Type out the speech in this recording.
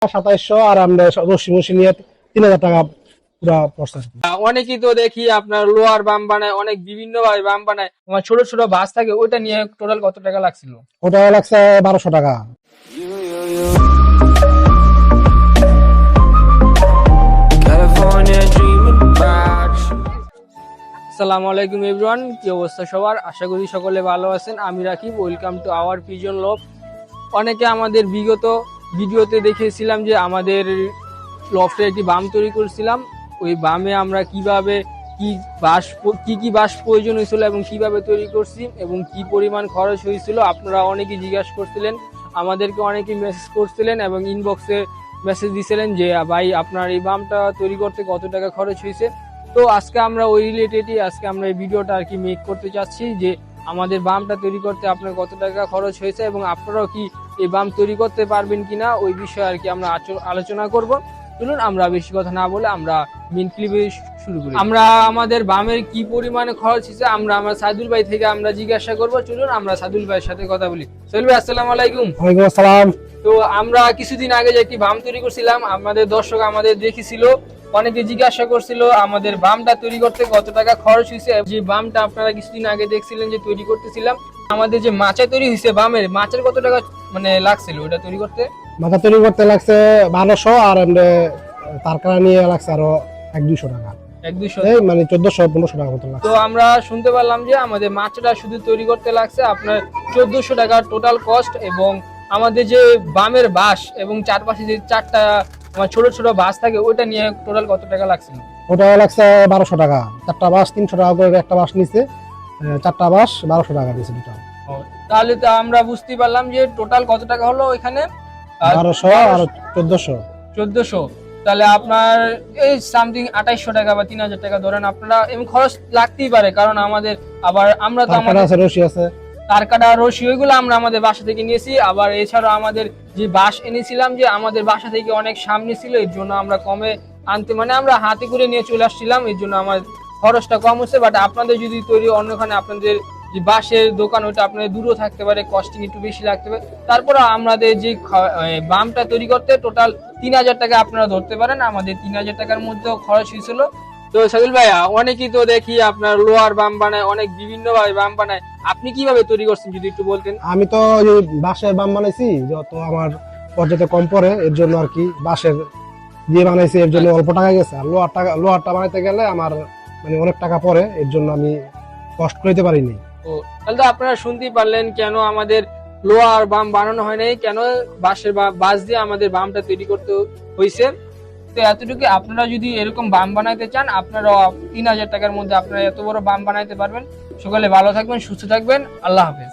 2700 আর আমরা রশি মশি নিয়ে 3000 টাকা পুরা পড়ছে। অনেকেই তো দেখি আপনার লোহার বাম বানায়, অনেক বিভিন্ন ভাবে বাম বানায়, আমার ছোট ছোট বাস থাকে, ওইটা নিয়ে টোটাল কত টাকা লাগছিল? ওটা লাগছে 1200 টাকা। আসসালামু আলাইকুম এভরিওয়ান, কি অবস্থা সবার? আশা করি সকলে ভালো আছেন। আমি Rakib, welcome to our pigeon loft. অনেকে আমাদের বিগত ভিডিওতে দেখেছিলাম যে আমাদের লফটে একটি বাম তৈরি করেছিলাম। ওই বামে আমরা কিভাবে কি বাঁশ প্রয়োজন হয়েছিল এবং কিভাবে তৈরি করছি এবং কি পরিমাণ খরচ হয়েছিল আপনারা অনেকেই জিজ্ঞাসা করছিলেন, আমাদেরকে অনেকেই মেসেজ করছিলেন এবং ইনবক্সে মেসেজ দিছিলেন যে ভাই আপনার এই বামটা তৈরি করতে কত টাকা খরচ হয়েছে। তো আজকে আমরা ওই রিলেটেডই আজকে আমরা এই ভিডিওটা আর কি মেক করতে চাচ্ছি যে আমাদের বামটা তৈরি করতে আপনার কত টাকা খরচ হয়েছে এবং আপনারাও কি এই বাম তৈরি করতে পারবেন কিনা ওই বিষয়ে আর কি আমরা আলোচনা করব। চলুন আমরা বেশি কথা না বলে আমরা মেন ক্লিপে শুরু করি। আমরা আমাদের বামের কি পরিমাণে খরচ হয়েছে আমরা আমার সাইদুল ভাই থেকে আমরা জিজ্ঞাসা করব। চলুন আমরা সাইদুল ভাইয়ের সাথে কথা বলি। সাইদুল ভাই আসসালামু আলাইকুম। ওয়ালাইকুম আসসালাম। তো আমরা কিছুদিন আগে যে একটি বাম তৈরি করছিলাম, আমাদের দর্শক আমাদের দেখেছিল, অনেকে জিজ্ঞাসা করছিল আমাদের বামটা তৈরি করতে কত টাকা খরচ হয়েছে। যে বামটা আপনারা কিছুদিন আগে দেখছিলেন যে তৈরি করতেছিলাম, আমাদের যে মাচা তৈরি হয়েছে বামের, মাচার কত টাকা মানে লাগছিল ওটা তৈরি করতে? মাথা তৈরি করতে লাগছে 1200 আর এমনি তারকারা নিয়ে লাগছে আরো 1-200 টাকা, 1-200 মানে 1400-1500 টাকা মতো লাগছে। তো আমরা শুনতে পারলাম যে আমাদের মাচাটা শুধু তৈরি করতে লাগছে আপনার 1400 টাকা টোটাল কস্ট, এবং আমাদের যে বামের বাঁশ এবং চারপাশে যে চারটা আমার ছোট ছোট বাঁশ থাকে ওইটা নিয়ে টোটাল কত টাকা লাগছিল? ওটা লাগছে 1200 টাকা। 4টা বাঁশ 300 টাকা করে একটা বাঁশ নিছে, 4টা বাঁশ 1200 টাকা দিয়েছে দুটো। তাহলে তো আমরা বুঝতে পারলাম যে টোটাল কত টাকা হলো ওইখানে? 1200 আর 1400। 1400। তাহলে আপনার এই সামথিং 2800 টাকা বা 3000 টাকা ধরেন আপনারা, এবং খরচ লাগতেই পারে কারণ আমাদের আবার আমরা তো আমাদের আছে, রশি আছে, তার কাটা রশি ওইগুলো আমরা আমাদের বাসা থেকে নিয়েছি। আবার এছাড়াও আমাদের যে বাঁশ এনেছিলাম যে আমাদের বাসা থেকে অনেক সামনে ছিল, এর জন্য আমরা কমে আনতে মানে আমরা হাতে করে নিয়ে চলে আসছিলাম, এর জন্য আমার খরচটা কম হচ্ছে। বাট আপনাদের যদি তৈরি অন্যখানে আপনাদের যে বাঁশের দোকান ওইটা আপনাদের দূরও থাকতে পারে, কস্টিং একটু বেশি লাগতে পারে, তারপরে আমাদের যে বামটা তৈরি করতে টোটাল 3000 টাকা আপনারা ধরতে পারেন। আমাদের 3000 টাকার মধ্যেও খরচ হয়েছিল। তো সাইদুল ভাইয়া, অনেকেই তো দেখি আপনার লোহার বাম বানায়, অনেক বিভিন্ন ভাবে বাম বানায়, আপনি কিভাবে তৈরি করছেন যদি একটু বলতেন? আমি তো ওই বাঁশের বাম বানাইছি, যত আমার পর্যাতে কম পড়ে এর জন্য আর কি বাঁশের দিয়ে বানাইছি, এর জন্য অল্প টাকা গেছে। আর লোহারটা বানাইতে গেলে আমার মানে অনেক টাকা পড়ে, এর জন্য আমি কষ্ট করতে পারিনি। ও তাহলে তো আপনারা শুনতেই পারলেন কেন আমাদের লোহার বাম বানানো হয় নাই, কেন বাঁশের বাঁশ দিয়ে আমাদের বামটা তৈরি করতে হয়েছে। তো এতটুকু, আপনারা যদি এরকম বাম বানাইতে চান আপনারা 3000 টাকার মধ্যে আপনারা এত বড় বাম বানাইতে পারবেন। সকলে ভালো থাকবেন, সুস্থ থাকবেন, আল্লাহ হাফেজ।